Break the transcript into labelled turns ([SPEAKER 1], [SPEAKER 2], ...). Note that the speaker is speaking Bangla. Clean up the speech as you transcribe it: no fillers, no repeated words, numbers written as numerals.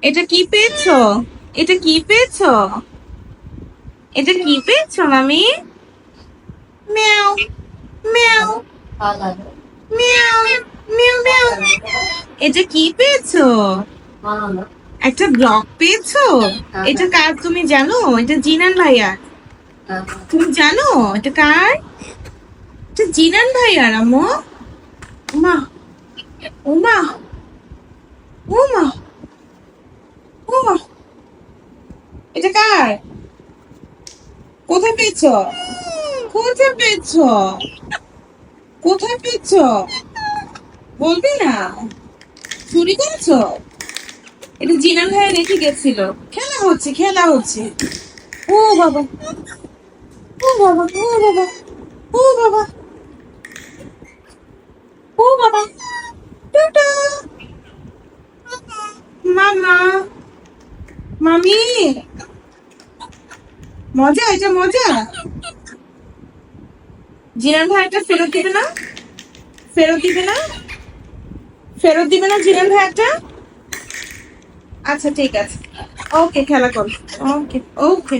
[SPEAKER 1] এটা কি পেয়েছো? এটা কি পেয়েছো? এটা কি পেয়েছো মামি? মিয়াও মিয়াও মিয়াও মিয়াও মিয়াও। এটা কি পেয়েছো? একটা ব্লগ পেয়েছো? এটা কার তুমি জানো? এটা জিনান ভাইয়া। তুমি জানো এটা কার? এটা জিনান ভাইয়ার আম্মু। উমা উমা উমা উমা। এটা কার? কোথায় পেয়েছো? কোথায় পেয়েছো? কোথায় পেয়েছো? বলবি না? চুরি করেছো? এটা জিনান ভাইয়া রেখে গেছিল। খেলা হচ্ছে খেলা হচ্ছে। ও বাবা ও বাবা ও বাবা ও বাবা ও বাবা। টাটা। মামা মামি। মজা, এটা মজা। জিনান ভাইয়াটা ফেরত দিবে না? ফেরত দিবে না? ফেরত দিবে না জিনান ভাইয়াটা? আচ্ছা ঠিক আছে। ওকে খেলা কর। ওকে ওকে।